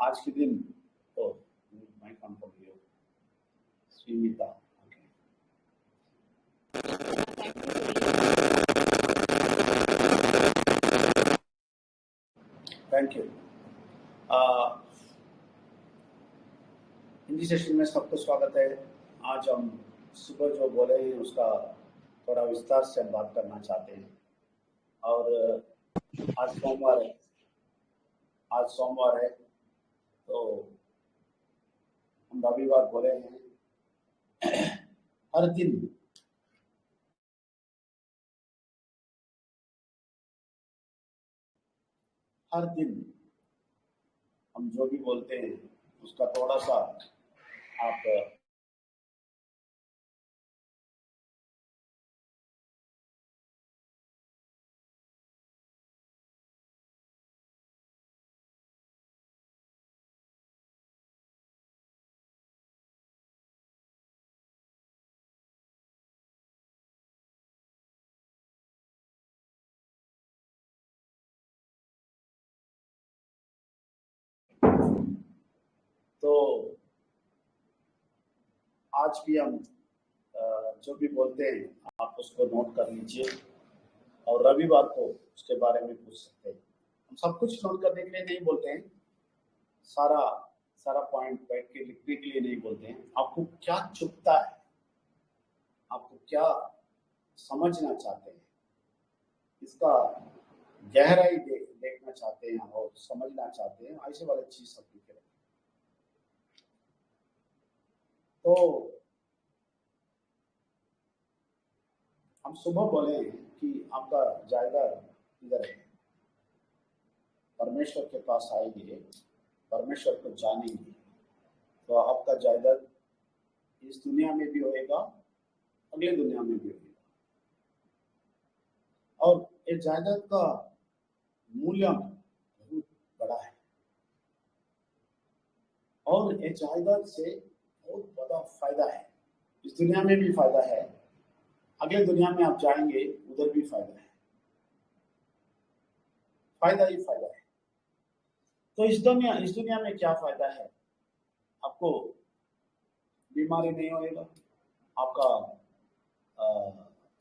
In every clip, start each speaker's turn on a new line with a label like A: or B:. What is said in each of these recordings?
A: आज के दिन तो मैं काम कर रही हूँ Shrimita. Thank you. Hindi session में सबको स्वागत है। आज हम सुबह जो बोले हैं उसका थोड़ा विस्तार से हम बात करना चाहते हैं। और आज सोमवार है तो हम रविवार बोले हैं। हर दिन हम जो भी बोलते हैं उसका थोड़ा सा आप तो आज भी हम जो भी बोलते हैं आप उसको नोट कर लीजिए और रविवार को उसके बारे में पूछ सकते हैं। हम सब कुछ नोट करने के लिए नहीं बोलते हैं, सारा पॉइंट बैठ के लिखने के लिए नहीं बोलते हैं। आपको क्या चुभता है, आपको क्या समझना चाहते हैं, इसका गहराई देखना चाहते हैं और समझना चाहते हैं, ऐसे वाली चीज सब लिखे रखें। तो हम सुबह बोले कि आपका जायदाद इधर है, परमेश्वर के पास आएंगे, परमेश्वर को जानेंगे तो आपका जायदाद इस दुनिया में भी होएगा, अगले दुनिया में भी होएगा। और ये जायदाद का मूल्य बहुत बड़ा है और ये जायदाद से बहुत बड़ा फायदा है। इस दुनिया में भी फायदा है, अगले दुनिया में आप जाएंगे उधर भी फायदा है, फायदा ही फायदा है। तो इस दुनिया में क्या फायदा है? आपको बीमारी नहीं होएगा, आपका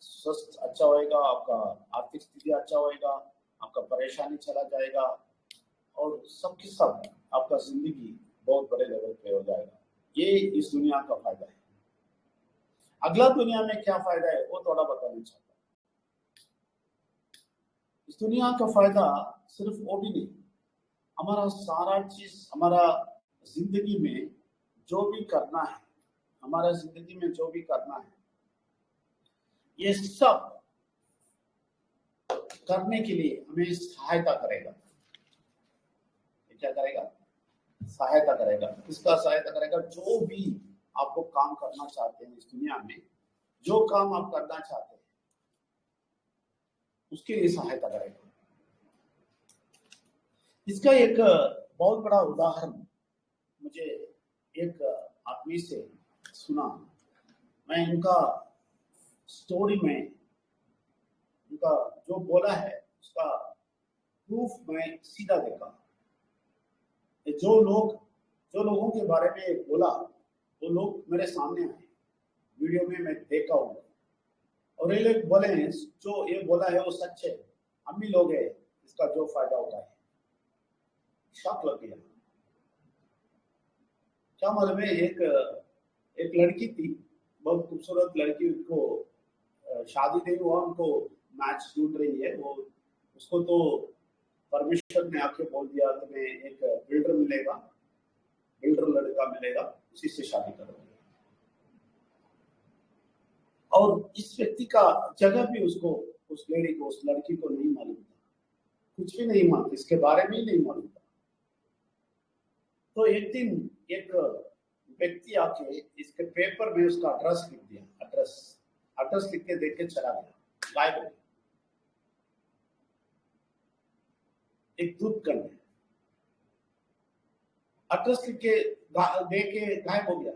A: स्वस्थ अच्छा होएगा, आपका आर्थिक स्थिति अच्छा होएगा, आपका परेशानी चला जाएगा और सबके सब आपका जिंदगी बहुत बड़े लेवल पे हो जाएगा। ये इस दुनिया का फायदा है। अगला दुनिया में क्या फायदा है वो थोड़ा बताना चाहता हूँ। इस दुनिया का फायदा सिर्फ वो भी नहीं, हमारा सारा चीज, हमारा जिंदगी में जो भी करना है, हमारा जिंदगी में जो भी करना है, ये सब करने के लिए हमें सहायता करेगा। ये क्या करेगा? सहायता करेगा। किसका सहायता करेगा? जो भी आपको काम करना चाहते हैं इस दुनिया में, जो काम आप करना चाहते हैं उसके लिए सहायता करेगा। इसका एक बहुत बड़ा उदाहरण मुझे एक आदमी से सुना। मैं उनका स्टोरी में उनका जो बोला है उसका प्रूफ मैं सीधा देखा। जो लोगों के बारे में बोला वो लोग मेरे सामने आए, वीडियो में मैं देखा हूँ और ये लोग बोले हैं जो ये बोला है वो सच है, हम भी लोग हैं इसका जो फायदा होता है। शॉक लग गया। क्या मालूम है, एक लड़की थी, बहुत खूबसूरत लड़की, उनको शादी नहीं हुआ, उनको मैच ढूंढ रही है वो। उसको तो परमेश्वर ने आके बोल दिया तुम्हें एक बिल्डर मिलेगा, बिल्डर लड़का मिलेगा, उसी से शादी करोगे। और इस व्यक्ति का जगह भी उसको, उस लेडी को, उस लड़की को नहीं मालूम था, कुछ भी नहीं मालूम, इसके बारे में ही नहीं मालूम था। तो एक दिन एक व्यक्ति आके इसके पेपर में उसका एड्रेस लिख दिया, एड्रेस लिख के देख के चला गया, गायब हो गया। एक दूध कल एड्रेस लिख के दे के गायब हो गया।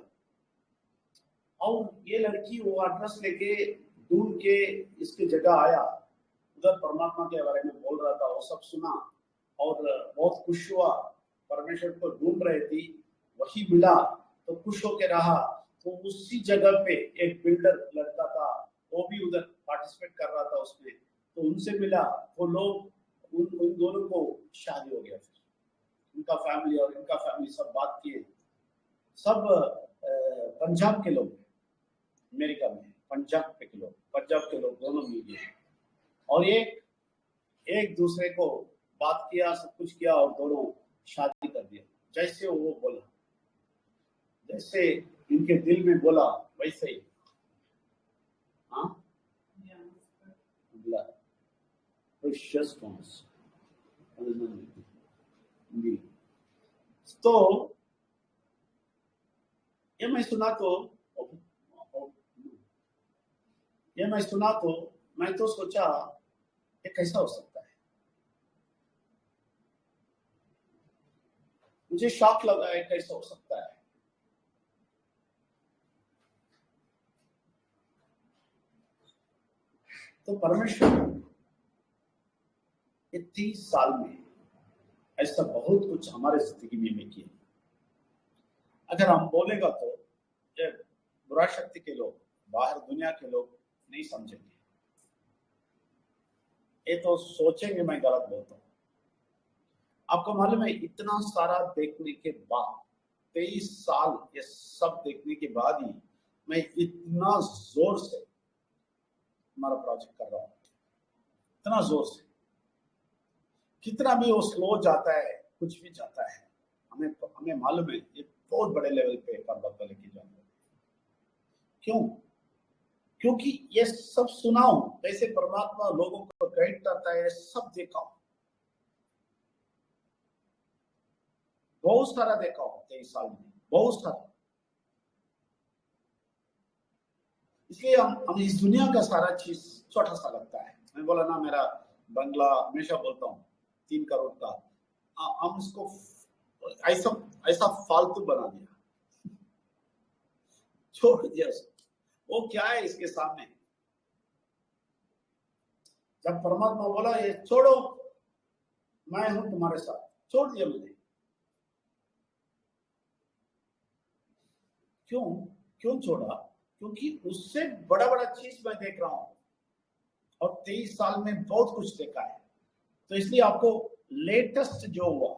A: और ये लड़की वो एड्रेस लेके ढूंढ के इसकी जगह आया, उधर परमात्मा के बारे में बोल रहा था, वो सब सुना और बहुत खुश हुआ। परमेश्वर को ढूंढ रहे थी, वही मिला तो खुश होके रहा। तो उसी जगह पे एक बिल्डर लड़का था, वो भी उधर पार्टिसिपेट कर रहा था उसमें, तो उनसे मिला। वो लोग उन दोनों को शादी हो गया। फिर उनका फैमिली और इनका फैमिली सब बात किए। सब पंजाब के लोग, अमेरिका में पंजाब के लोग दोनों मिल गए और एक दूसरे को बात किया, सब कुछ किया और दोनों शादी कर दिया। जैसे वो बोला, जैसे इनके दिल में बोला वैसे ही। हाँ, precious stones। तो ये मैं सुना तो मैं तो सोचा ये कैसा हो सकता है। मुझे शॉक लगा है, कैसा हो सकता है। तो परमेश्वर ये 30 साल में ऐसा बहुत कुछ हमारे जिंदगी में किया। अगर हम बोलेगा तो ये बुरा शक्ति के लोग, बाहर दुनिया के लोग नहीं समझेंगे। ये तो सोचेंगे मैं गलत बोलता हूँ। आपको मालूम है, इतना सारा देखने के बाद, 23 साल ये सब देखने के बाद ही मैं इतना जोर से हमारा प्रोजेक्ट कर रहा हूँ, इतना जोर से। कितना भी वो स्लो जाता है, कुछ भी जाता है, हमें मालूम है ये बहुत बड़े लेवल पे पर्वत पर लेके जाएंगे। क्यों? क्योंकि ये सब सुना हूं, कैसे परमात्मा लोगों को गाइड करता है, सब देखा हूं, बहुत सारा देखा हूं 23 साल में, बहुत सारा। इसलिए हम इस दुनिया का सारा चीज छोटा सा लगता है। मैं बोला ना, मेरा बंगला हमेशा बोलता हूँ 3 करोड़ का, हम उसको ऐसा फालतू बना दिया, छोड़ दिया उसको। वो क्या है इसके सामने? जब परमात्मा बोला ये छोड़ो, मैं हूं तुम्हारे साथ, छोड़ दिया मैंने। क्यों छोड़ा? क्योंकि उससे बड़ा बड़ा चीज मैं देख रहा हूं और 23 साल में बहुत कुछ देखा है। तो इसलिए आपको लेटेस्ट जो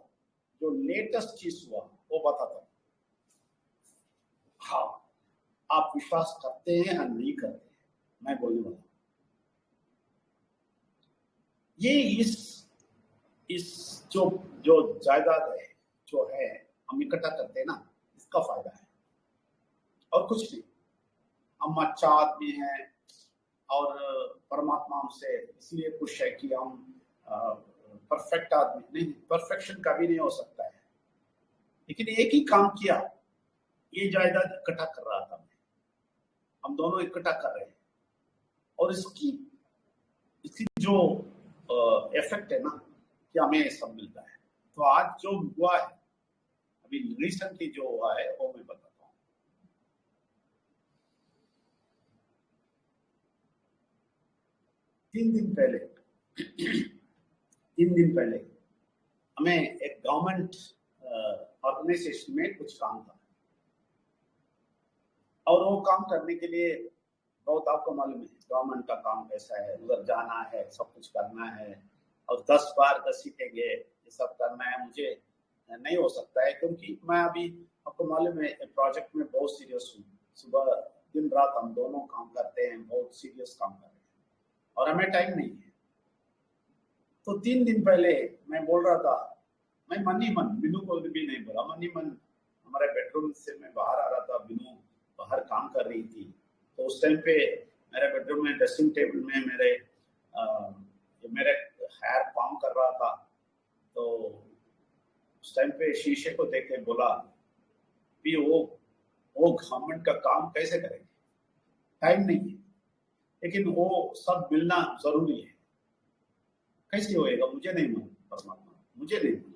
A: लेटेस्ट चीज हुआ वो बताता हूं। हाँ, आप विश्वास करते हैं या नहीं करते हैं, मैं बोलने वाला हूं। ये इस जो जायदाद है, जो है हम इकट्ठा करते हैं ना, इसका फायदा है और कुछ नहीं। हम अच्छा आदमी हैं और परमात्मा हमसे इसलिए खुश है कि हम परफेक्ट आदमी नहीं, परफेक्शन कभी नहीं हो सकता है। लेकिन एक ही काम किया, ये जायदाद इकट्ठा कर रहा था, हम दोनों इकट्ठा कर रहे हैं और इसकी जो इफेक्ट है ना कि हमें सब मिलता है। तो आज जो हुआ है, अभी रिसेंटली जो हुआ है वो मैं बताता हूँ। तीन दिन पहले हमें एक गवर्नमेंट ऑर्गेनाइजेशन में कुछ काम था और वो काम करने के लिए बहुत, आपको मालूम है गवर्नमेंट का काम कैसा है, उधर जाना है, सब कुछ करना है और 10 बार 10 सीटें गए, ये सब करना है। मुझे नहीं हो सकता है क्योंकि मैं अभी, आपको मालूम है, प्रोजेक्ट में बहुत सीरियस हूँ। सुबह दिन रात हम दोनों काम करते हैं, बहुत सीरियस काम कर रहे हैं और हमें टाइम नहीं है। तो 3 दिन पहले मैं बोल रहा था, मैं मन ही मन, बिनू को भी नहीं बोला, मन ही मन हमारे बेडरूम से मैं बाहर आ रहा था, बिनू बाहर काम कर रही थी। तो उस टाइम पे मेरे बेडरूम में ड्रेसिंग टेबल में मेरे हेयर काम कर रहा था। तो उस टाइम पे शीशे को देख के बोला भी वो गवर्नमेंट का काम कैसे करेंगे, टाइम नहीं है, लेकिन वो सब मिलना जरूरी है। कैसे होएगा? मुझे नहीं मालूम, परमात्मा मुझे नहीं मालूम,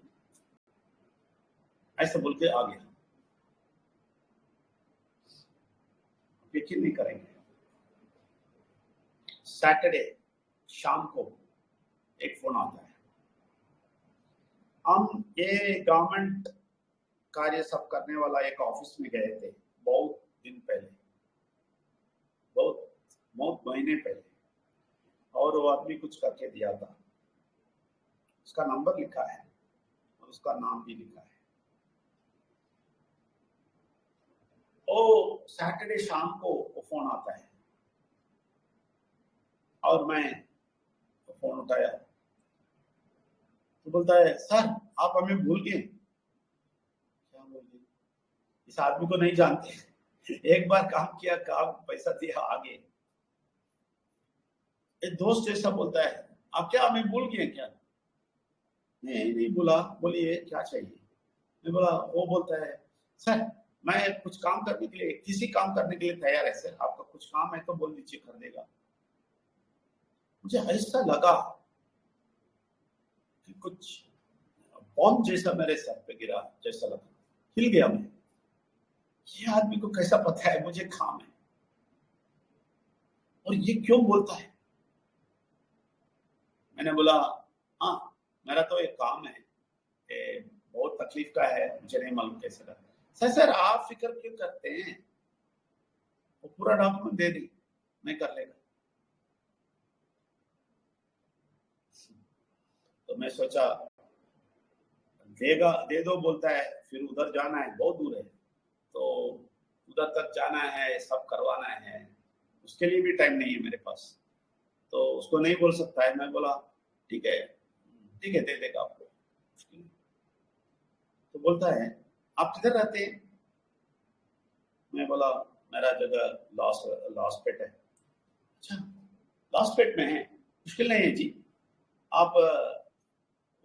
A: ऐसा बोल के आ गया। यकीन नहीं करेंगे, सैटरडे शाम को एक फोन आता है, हम ये गवर्नमेंट कार्य सब करने वाला एक ऑफिस में गए थे बहुत दिन पहले, बहुत महीने पहले, और वो आदमी कुछ करके दिया था। उसका नंबर लिखा है और उसका नाम भी लिखा है। वो सैटरडे शाम को वो फोन आता है और मैं फोन उठाया तो बोलता है, सर आप हमें भूल गए। क्या बोल गए? इस आदमी को नहीं जानते, एक बार काम किया, काम पैसा दिया, आगे। एक दोस्त जैसा बोलता है, आप क्या हमें भूल गए क्या? नहीं बोला, बोलिए क्या चाहिए। मैं बोला, वो बोलता है, सर मैं कुछ काम करने के लिए, किसी काम करने के लिए तैयार है सर, आपका कुछ काम है तो बोल दीजिए, कर देगा। मुझे ऐसा लगा कि कुछ बॉम्ब जैसा मेरे सर पे गिरा जैसा लगा, हिल गया मैं। ये आदमी को कैसा पता है मुझे काम है, और ये क्यों बोलता है? मैंने बोला, हाँ मेरा तो एक काम है, बहुत तकलीफ का है, मुझे नहीं मालूम कैसे लगा। सर आप फिक्र क्यों करते हैं, वो पूरा डॉक्यूमेंट दे दी, मैं कर लेगा। तो मैं सोचा देगा, दे दो बोलता है, फिर उधर जाना है, बहुत दूर है, तो उधर तक जाना है, सब करवाना है, उसके लिए भी टाइम नहीं है मेरे पास, तो उसको नहीं बोल सकता है। मैं बोला ठीक है दे देगा आपको। तो बोलता है, आप किधर रहते हैं? मैं बोला मेरा जगह लॉसपेट है। अच्छा लॉसपेट में है, मुश्किल नहीं है जी, आप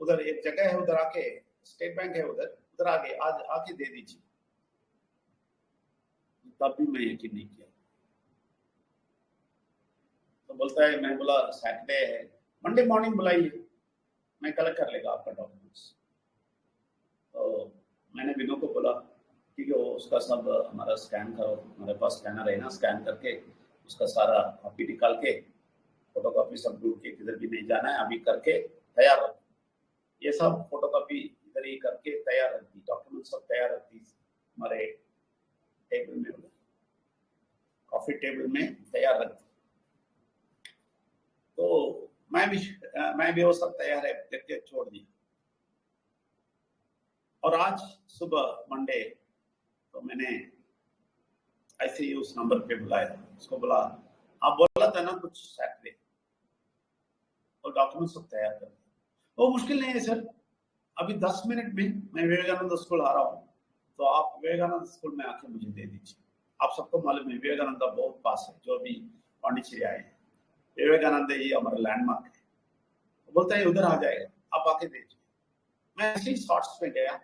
A: उधर एक जगह है, उधर आके, स्टेट बैंक है उधर, उधर आगे आज आके दे दीजिए। तब भी मैं यकीन नहीं किया। तो बोलता है, मैं बोला सैटरडे है, मंडे मॉर्निंग बुलाइए, मैं कलेक्ट कर लेगा आपका डॉक्यूमेंट्स। तो मैंने विनोद को बोला ठीक है, वो उसका सब हमारा स्कैन करो, हमारे पास स्कैनर है ना, स्कैन करके उसका सारा कॉपी निकाल के, फोटो कॉपी सब ढूंढ के, किधर भी नहीं जाना है, अभी करके तैयार रख। ये सब फोटो कॉपी इधर ही करके तैयार रख दी, डॉक्यूमेंट सब तैयार रख दी हमारे टेबल में, कॉफी टेबल में तैयार रख दी। तो मैं भी वो सब तैयार है करके छोड़ दिया। और आज सुबह मंडे, तो मैंने ऐसे ही उस नंबर पे बुलाया, उसको बोला, आप बोला था ना कुछ सैटरडे, और डॉक्यूमेंट सब तैयार कर दिया। वो मुश्किल नहीं है सर, अभी 10 मिनट में मैं विवेकानंद स्कूल आ रहा हूँ, तो आप विवेकानंद स्कूल में आके मुझे दे दीजिए। आप सबको मालूम है विवेकानंद का बहुत पास है, जो भी पांडिचेरी आए हैं, विवेकानंद ही हमारा लैंडमार्क है। तो बोलता है उधर आ जाएगा, आप आके दे दीजिए। मैं ऐसे ही शॉर्ट्स में गया,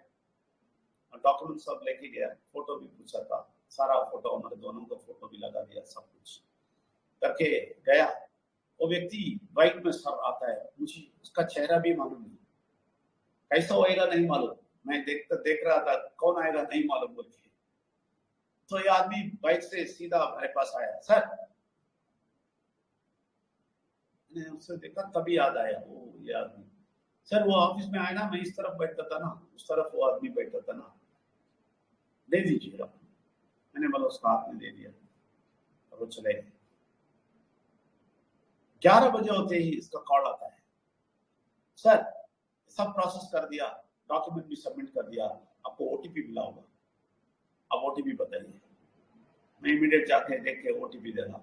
A: डॉक्यूमेंट सब लेके गया, फोटो भी पूछा था, सारा फोटो, हमारे दोनों का फोटो भी लगा दिया, सब कुछ करके गया। वो व्यक्ति बाइक में सर आता है, मुझे उसका चेहरा भी मालूम नहीं, कैसा होएगा नहीं मालूम, मैं देख रहा था कौन आएगा नहीं मालूम बोल के। तो ये आदमी बाइक से सीधा मेरे पास आया, सर। मैंने उससे देखा, तभी याद आया वो ये आदमी, सर वो ऑफिस में आया ना, मैं इस तरफ बैठता था ना, उस तरफ वो आदमी बैठता था ना, दे दीजिएगा। मैंने बोला उसका हाथ में दे दिया और वो चले गए। 11 बजे होते ही इसका कॉल आता है, सर सब प्रोसेस कर दिया, डॉक्यूमेंट भी सबमिट कर दिया, आपको ओटीपी मिला होगा, आप ओटीपी बताइए। मैं इमीडिएट जाके देख के ओटीपी दे रहा,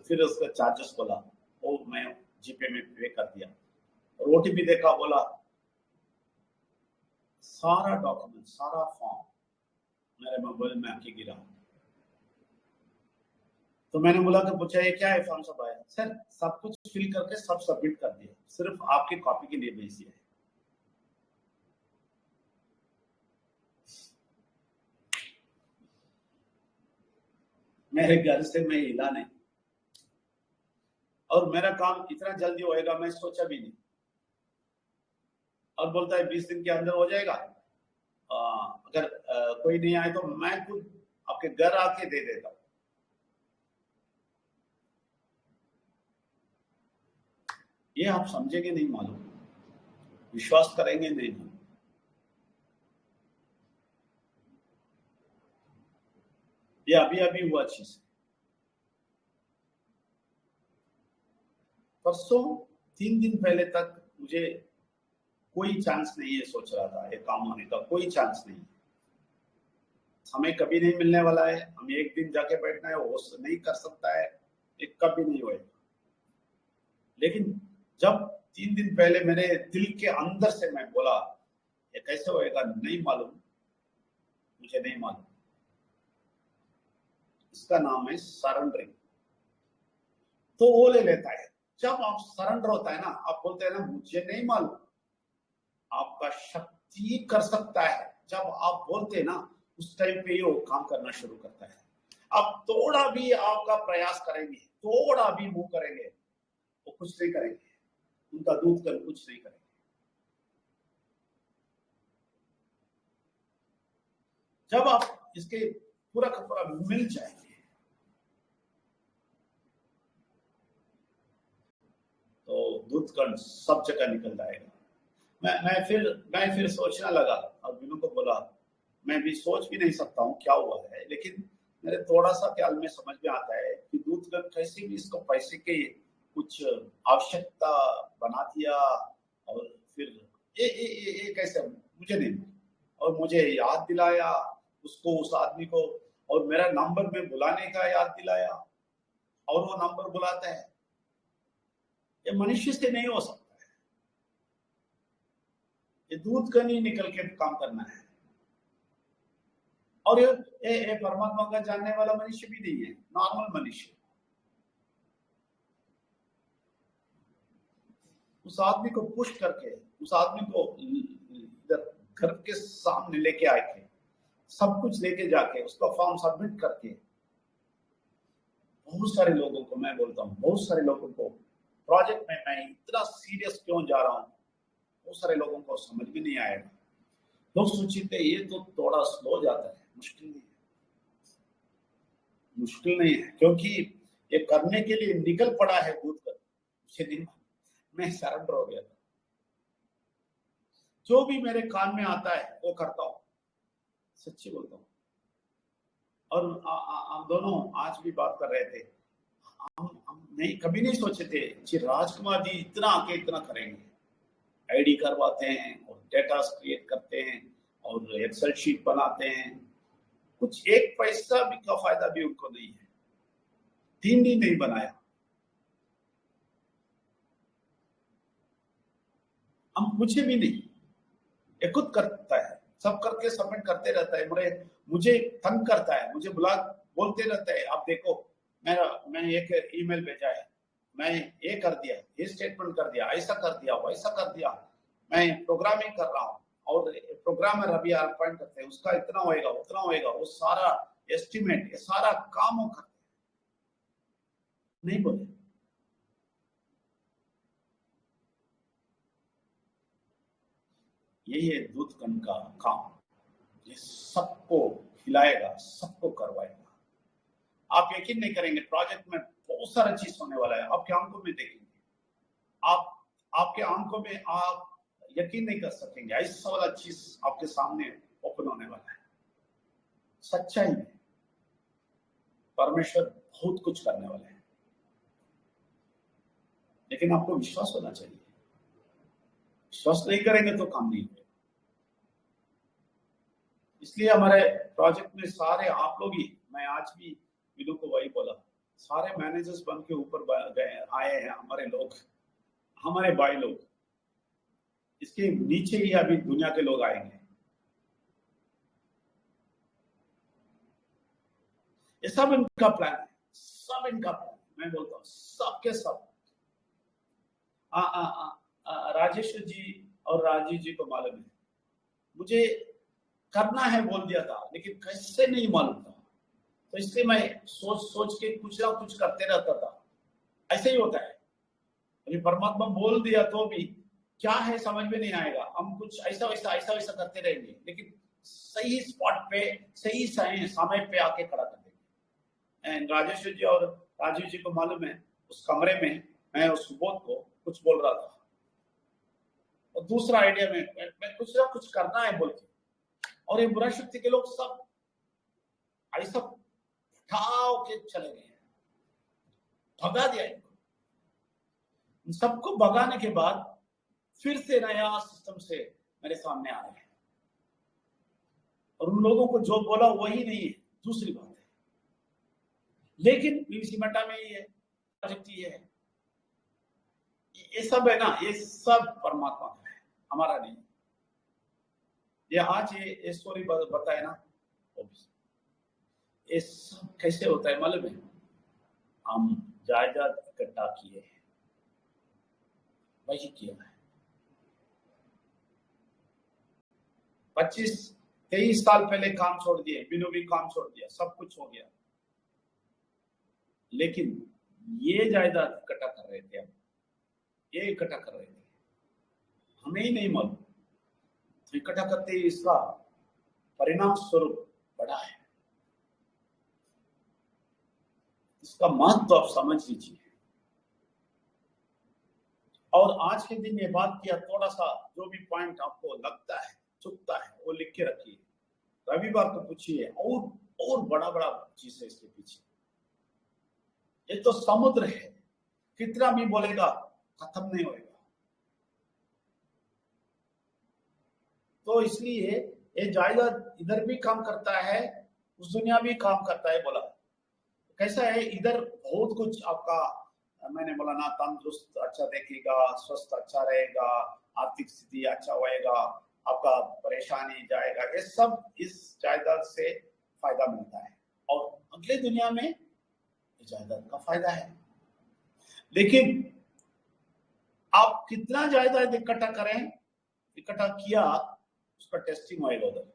A: फिर उसका चार्जेस बोला, वो मैं जीपे में पे कर दिया, और ओटीपी देखा, बोला सारा डॉक्यूमेंट, सारा फॉर्म मेरे मोबाइल में आके गिरा। तो मैंने बोला कि पूछा ये क्या है फॉर्म सब आया? सर सब कुछ फिल करके सब सबमिट कर दिया, सिर्फ आपकी कॉपी के लिए भेज दिया है। मेरे घर से मैं हिला नहीं, और मेरा काम इतना जल्दी होएगा मैं सोचा भी नहीं। और बोलता है 20 दिन के अंदर हो जाएगा, अगर कोई नहीं आए तो मैं खुद आपके घर आके दे देता हूँ। ये आप समझेंगे नहीं मालूम, विश्वास करेंगे नहीं मालूम। ये अभी अभी हुआ चीज। परसों 3 दिन पहले तक मुझे कोई चांस नहीं है, सोच रहा था ये काम होने का, कोई चांस नहीं। हमें कभी नहीं मिलने वाला है, हम एक दिन जाके बैठना है, वो नहीं कर सकता है, ये कभी नहीं होएगा। लेकिन जब 3 दिन पहले मेरे दिल के अंदर से मैं बोला ये कैसे होएगा नहीं मालूम, मुझे नहीं मालूम। इसका नाम है सरेंडरिंग। तो वो ले लेता है। जब आप सरेंडर होता है ना, आप बोलते हैं ना मुझे नहीं मालूम, आपका शक्ति कर सकता है। जब आप बोलते हैं ना, उस टाइम पे वो काम करना शुरू करता है। आप थोड़ा भी आपका प्रयास करेंगे, थोड़ा भी मुंह करेंगे, वो कुछ नहीं करेंगे, उनका दूध कर कुछ नहीं करेंगे। जब आप इसके पूरा का पूरा मिल जाएंगे, तो दूध कण सब जगह निकल जाएगा। मैं फिर सोचने लगा और बिनू को बोला मैं भी सोच भी नहीं सकता हूँ क्या हुआ है, लेकिन मेरे थोड़ा सा ख्याल में समझ में आता है कि दूध कण कैसे भी इसको पैसे के कुछ आवश्यकता बना दिया, और फिर ये कैसे मुझे नहीं, और मुझे याद दिलाया उसको, उस आदमी को, और मेरा नंबर में बुलाने का याद दिलाया, और वो नंबर बुलाता है। ये मनुष्य से नहीं हो सकता है, ये दूध का नहीं निकल के काम करना है। और ये परमात्मा का जानने वाला मनुष्य भी नहीं है, नॉर्मल मनुष्य। उस आदमी को पुश करके, उस आदमी को इधर घर के सामने लेके आए थे, सब कुछ लेके जाके उसका फॉर्म सबमिट करके, बहुत सारे लोगों को, मैं बोलता हूँ बहुत सारे लोगों को, प्रोजेक्ट में मैं इतना सीरियस क्यों जा रहा हूँ, बहुत सारे लोगों को समझ भी नहीं आएगा। लोग सोचते ये तो थोड़ा स्लो जाता है, मुश्किल नहीं है, मुश्किल नहीं है, क्योंकि ये करने के लिए निकल पड़ा है दूध कर। उसे दिन मैं सरेंडर हो गया था, जो भी मेरे कान में आता है वो करता हूँ, सच्ची बोलता हूँ। और हम दोनों आज भी बात कर रहे थे, हम नहीं कभी नहीं सोचे थे कि राजकुमार जी इतना आके इतना करेंगे। आईडी करवाते हैं और डेटा क्रिएट करते हैं और एक्सेल शीट बनाते हैं, कुछ एक पैसा भी का फायदा भी उनको नहीं है। 3 दिन नहीं बनाया, हम पूछे भी नहीं, ये खुद करता है, सब करके सबमिट करते रहता है। मुझे तंग करता है, मुझे बोलते रहता है आप देखो मैंने एक ईमेल भेजा है, मैं ये कर दिया, ये स्टेटमेंट कर दिया, ऐसा कर दिया, वैसा कर दिया, मैं प्रोग्रामिंग कर रहा हूँ, और प्रोग्रामर अभी अपॉइंट करते हैं, उसका इतना होएगा उतना होएगा, वो सारा एस्टिमेट, ये सारा काम वो करते नहीं बोले। यही है दूध कण का काम, ये सबको खिलाएगा, सबको करवाएगा। आप यकीन नहीं करेंगे, प्रोजेक्ट में बहुत सारा चीज होने वाला है, आपके आंखों में देखेंगे, आपके आंखों में आप यकीन नहीं कर सकेंगे, ऐसा वाला चीज आपके सामने ओपन होने वाला है। सच्चाई में परमेश्वर बहुत कुछ करने वाले हैं, लेकिन आपको विश्वास होना चाहिए। विश्वास नहीं करेंगे तो काम नहीं होगा। इसलिए हमारे प्रोजेक्ट में सारे आप लोग ही, मैं आज भी विनू को वही बोला, सारे मैनेजर्स बन के ऊपर गए आए हैं हमारे लोग, हमारे भाई लोग। इसके नीचे ही अभी दुनिया के लोग आएंगे। ये सब इनका प्लान है, सब इनका प्लान, मैं बोलता हूँ सबके सब। राजेश जी और राजीव जी को मालूम है, मुझे करना है बोल दिया था, लेकिन कैसे नहीं मालूम था, तो इसलिए मैं सोच सोच के कुछ ना कुछ करते रहता था। ऐसे ही होता है, अभी परमात्मा बोल दिया तो भी क्या है समझ में नहीं आएगा, हम कुछ ऐसा वैसा करते रहेंगे, लेकिन सही स्पॉट पे सही समय पे आके खड़ा कर देंगे। राजेश जी और राजीव जी को मालूम है, उस कमरे में मैं उस सुबोध को कुछ बोल रहा था, और दूसरा आइडिया में मैं कुछ ना कुछ करना है बोल के, और ये बुरा शक्ति के लोग सब ऐसा ठाव के चले गए, भगा दिया इनको। सबको भगाने के बाद फिर से नया सिस्टम से मेरे सामने आ रहे हैं, और उन लोगों को जो बोला वही नहीं है, दूसरी बात है। लेकिन पीवीसी मट्टा में ये प्रोजेक्ट ये सब है ना, ये सब परमात्मा का है, हमारा नहीं। ये आज ये स्टोरी बताए ना, ये सब कैसे होता है मालूम है? हम जायदाद इकट्ठा किए हैं, वही किया है। 25-23 साल पहले काम छोड़ दिए, बिनु भी काम छोड़ दिया, सब कुछ हो गया, लेकिन ये जायदाद इकट्ठा कर रहे थे, हम ये इकट्ठा कर रहे थे, हमें ही नहीं मालूम, तो इकट्ठा करते ही इसका परिणाम स्वरूप बड़ा है। इसका महत्व आप समझ लीजिए। और आज के दिन ये बात किया, थोड़ा सा जो भी पॉइंट आपको लगता है, चुकता है, वो लिख के रखिए। रविवार को पूछिए, और बड़ा बड़ा चीज है इसके पीछे। ये तो समुद्र है, कितना भी बोलेगा खत्म नहीं होएगा। तो इसलिए ये जायदाद इधर भी काम करता है, उस दुनिया भी काम करता है। बोला कैसा है, इधर बहुत कुछ आपका, मैंने बोला ना, तंदुरुस्त अच्छा देखेगा, स्वस्थ अच्छा रहेगा, आर्थिक स्थिति अच्छा होएगा, आपका परेशानी जाएगा, ये सब इस जायदाद से फायदा मिलता है। और अगले दुनिया में जायदाद का फायदा है। लेकिन आप कितना जायदाद इकट्ठा करें, इकट्ठा किया, उसका टेस्टिंग होएगा उधर।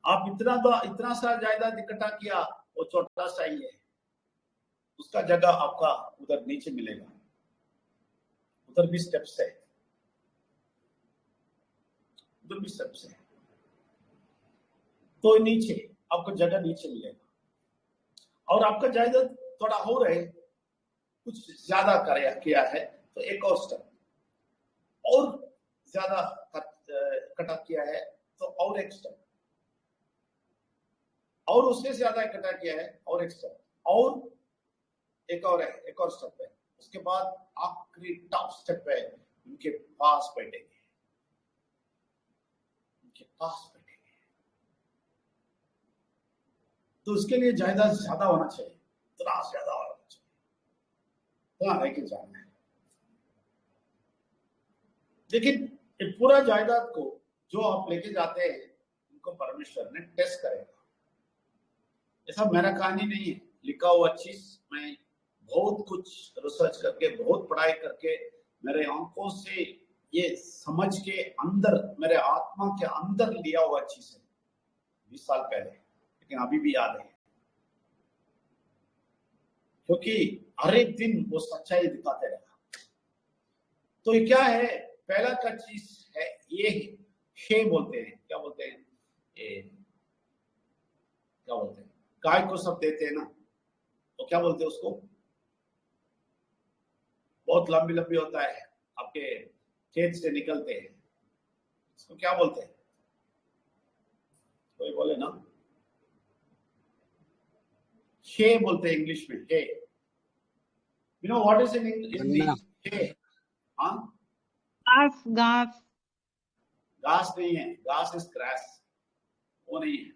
A: आप इतना सा जायदाद इकट्ठा किया, वो छोटा सा ही है, उसका जगह आपका उधर नीचे मिलेगा, उधर भी स्टेप्स है, उधर भी स्टेप्स है। तो नीचे आपको जगह नीचे मिलेगा, और आपका जायदाद थोड़ा हो रहे, कुछ ज्यादा किया है, तो एक और स्टेप, और ज्यादा इकट्ठा किया है तो और एक स्टेप, और उससे ज्यादा इकट्ठा किया है और एक स्टेप, और एक और स्टेप है। उसके बाद आखिरी टॉप स्टेप है, उनके पास बैठेंगे, उनके पास बैठेंगे। तो उसके लिए जायदाद ज्यादा होना चाहिए, इतना ज्यादा होना चाहिए, इतना लेके जाना है। लेकिन ये पूरा जायदाद को जो आप लेके जाते हैं, उनको परमेश्वर ने टेस्ट करेगा। ऐसा मेरा कहानी नहीं है, लिखा हुआ चीज, मैं बहुत कुछ रिसर्च करके, बहुत पढ़ाई करके, मेरे आंखों से ये समझ के अंदर, मेरे आत्मा के अंदर लिया हुआ चीज है 20 साल पहले, लेकिन अभी भी याद है, क्योंकि हर एक दिन वो सच्चाई दिखाते रहा। तो ये क्या है, पहला का चीज है ये, हे बोलते हैं, क्या बोलते हैं, क्या बोलते हैं, गाय को सब देते हैं ना, तो क्या बोलते हैं उसको, बहुत लंबी लंबी होता है, आपके खेत से निकलते हैं, इसको क्या बोलते हैं, कोई बोले ना, हे बोलते हैं इंग्लिश में, hay. You know what is in English hay? हाँ,
B: घास
A: घास नहीं है, घास इज ग्रास, वो नहीं है,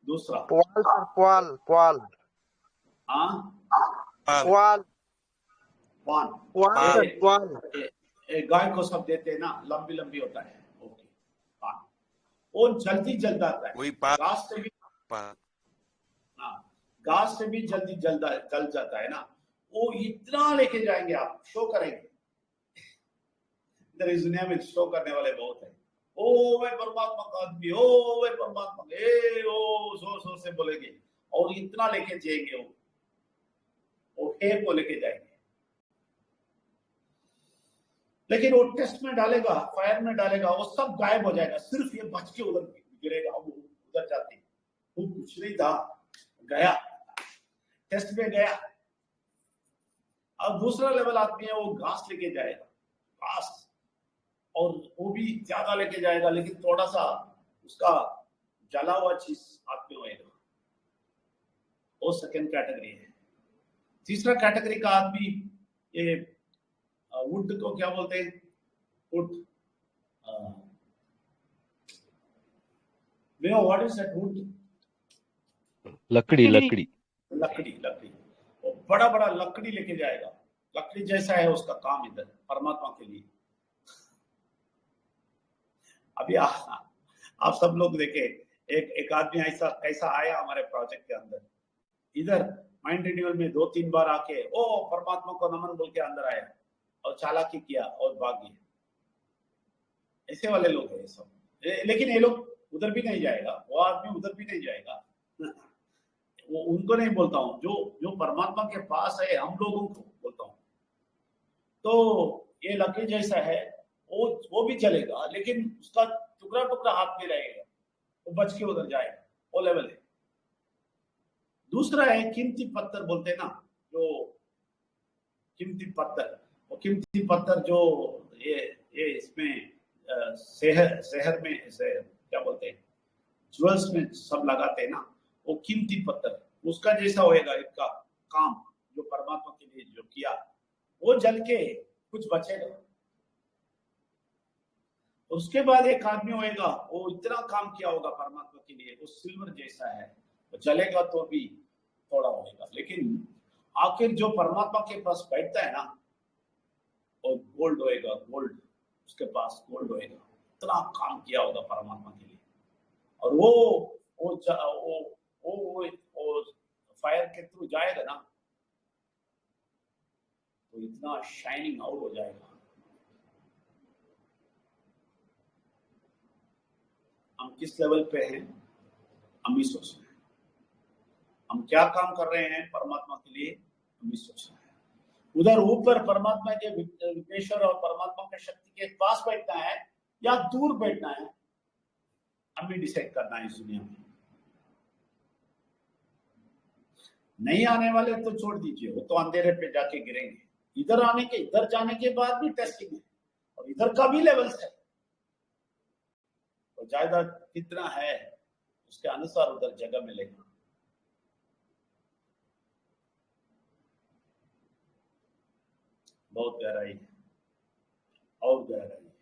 A: दूसरा
C: क्वाल।
A: हाँ, पान। गाय को सब देते हैं ना, लंबी लंबी होता है, ओके, पान। वो जल्दी जल जाता है, घास से भी, घास से भी जल्दी जल जाता है ना। वो इतना लेके जाएंगे, आप शो करेंगे, इधर इस दुनिया में शो करने वाले बहुत है। ओ वे परमात्मा का आदमी, ओ वे परमात्मा, ओ जोर से बोलेंगे, और इतना लेके जाएंगे, वो हे को लेके जाएंगे। लेकिन वो टेस्ट में डालेगा, फायर में डालेगा, वो सब गायब हो जाएगा, सिर्फ ये बच के उधर गिरेगा, वो उधर जाते, वो कुछ नहीं था, गया टेस्ट में गया। अब दूसरा लेवल आदमी है, वो घास लेके जाएगा, घास, और वो भी ज्यादा लेके जाएगा, लेकिन थोड़ा सा उसका जला हुआ चीज आदमी होएगा। वो सेकेंड कैटेगरी है। तीसरा कैटेगरी का आदमी ये वुड को क्या बोलते हैं, would, what is that would,
D: लकड़ी लकड़ी
A: लकड़ी लकड़ी, वो बड़ा बड़ा लकड़ी लेके जाएगा, लकड़ी जैसा है उसका काम इधर परमात्मा के लिए। अभी आप सब लोग देखे, एक आदमी ऐसा कैसा आया हमारे प्रोजेक्ट के अंदर, इधर माइंड रिन्यूअल में 2-3 बार आके ओ परमात्मा को नमन बोल के अंदर आया और चालाकी किया और भाग गया। ऐसे वाले लोग हैं सब, लेकिन ये लोग उधर भी नहीं जाएगा, वो आदमी उधर भी नहीं जाएगा। वो उनको नहीं बोलता हूँ, जो परमात्मा के पास है हम लोगों को बोलता हूँ। तो ये लकड़ी जैसा है, वो भी चलेगा, लेकिन उसका टुकड़ा टुकड़ा हाथ में रहेगा, वो बच के उधर जाएगा, वो लेवल है। दूसरा है कीमती पत्थर बोलते हैं ना, जो कीमती पत्थर, वो कीमती पत्थर जो ये इसमें शहर में क्या बोलते हैं, ज्वेल्स में सब लगाते हैं ना, वो कीमती पत्थर, उसका जैसा होएगा इसका काम जो परमात्मा के लिए जो किया, वो जल के कुछ बचेगा। उसके बाद एक आदमी होएगा, वो इतना काम किया होगा परमात्मा के लिए, वो सिल्वर जैसा है, वो जलेगा तो भी थोड़ा होएगा, लेकिन आखिर जो परमात्मा के पास बैठता है ना, वो गोल्ड होएगा, गोल्ड, उसके पास गोल्ड होएगा, इतना काम किया होगा परमात्मा के लिए। और वो फायर के थ्रू जाएगा ना, तो इतना शाइनिंग आउट हो जाएगा। हम किस लेवल पे हैं हम भी सोच रहे हैं, हम क्या काम कर रहे हैं परमात्मा के लिए हम भी सोच रहे हैं। उधर ऊपर परमात्मा के विघ्नेश्वर और परमात्मा के शक्ति के पास बैठना है या दूर बैठना है, हमें डिसाइड करना है। इस दुनिया में नहीं आने वाले तो छोड़ दीजिए, वो तो अंधेरे पे जाके गिरेंगे। इधर जाने के बाद भी टेस्टिंग है और इधर का भी लेवल्स है, तो जायदाद कितना है उसके अनुसार उधर जगह मिलेगा। बहुत गहराई है और गहराई है,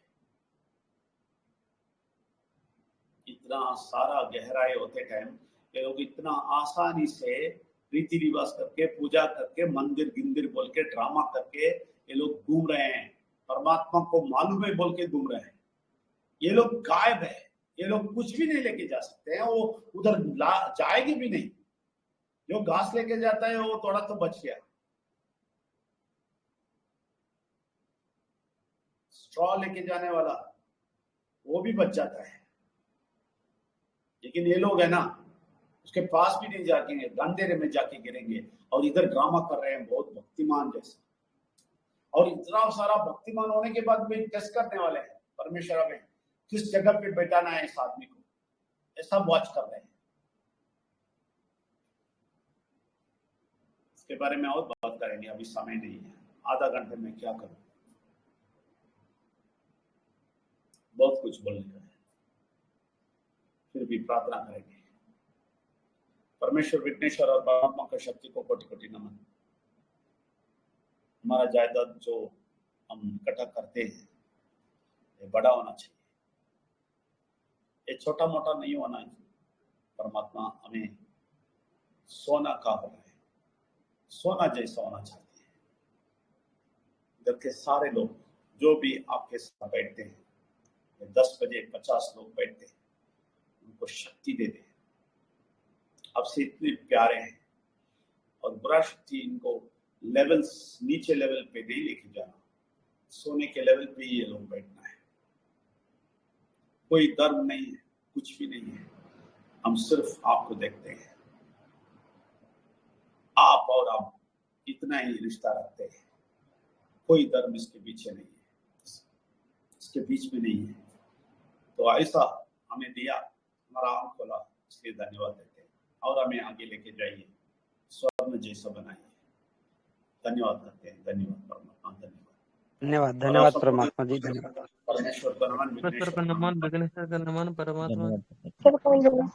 A: इतना सारा गहराई होते टाइम ये लोग इतना आसानी से रीति रिवाज करके, पूजा करके, मंदिर गिंदिर बोल के, ड्रामा करके ये लोग घूम रहे हैं, परमात्मा को मालूम है बोल के घूम रहे हैं। ये लोग गायब है, ये लोग कुछ भी नहीं लेके जा सकते हैं, वो उधर जाएंगे भी नहीं। जो घास लेके जाता है वो थोड़ा तो बच गया, स्ट्रॉ लेके जाने वाला वो भी बच जाता है, लेकिन ये लोग है ना उसके पास भी नहीं जाएंगे, अंधेरे में जाके गिरेंगे और इधर ड्रामा कर रहे हैं बहुत भक्तिमान जैसा। और इतना सारा भक्तिमान होने के बाद भी टेस्ट करने वाले हैं परमेश्वर में किस जगह पे बैठाना है इस आदमी को, ये सब वॉच कर रहे हैं। इसके बारे में और बात करेंगे, अभी समय नहीं है, आधा घंटे में क्या करूं, बहुत कुछ बोलने का है, फिर भी प्रार्थना करेंगे। परमेश्वर विघ्नेश्वर और परमात्मा की शक्ति को कोटि कोटि नमन। हमारा जायदाद जो हम इकट्ठा करते हैं ये बड़ा होना चाहिए, ये छोटा मोटा नहीं होना चाहिए। परमात्मा हमें सोना का हो रहा है, सोना जैसा होना चाहते हैं। इधर के सारे लोग जो भी आपके साथ बैठते हैं, 10 बजे 50 लोग बैठते हैं, उनको शक्ति दे दे। आपसे इतने प्यारे हैं और बुरा शक्ति इनको लेवल्स नीचे लेवल पे नहीं लेके जाना, सोने के लेवल पे ये लोग बैठना है। कोई धर्म नहीं है, कुछ भी नहीं है, हम सिर्फ आपको देखते हैं, आप और हम इतना ही रिश्ता रखते हैं। कोई धर्म इसके पीछे नहीं है, इसके बीच में नहीं है। तो ऐसा हमें दिया, हमारा आंख खोला, इसलिए धन्यवाद देते हैं और हमें आगे लेके जाइए, स्वर्ण जैसा बनाइए। धन्यवाद करते हैं, धन्यवाद परमात्मा, धन्यवाद
C: धन्यवाद परमात्मा जी, धन्यवाद।
A: परमेश्वर का नमन,
E: परमेश्वर का नमन, विघ्नेश्वर का नमन, परमात्मा
D: धन्यवाद।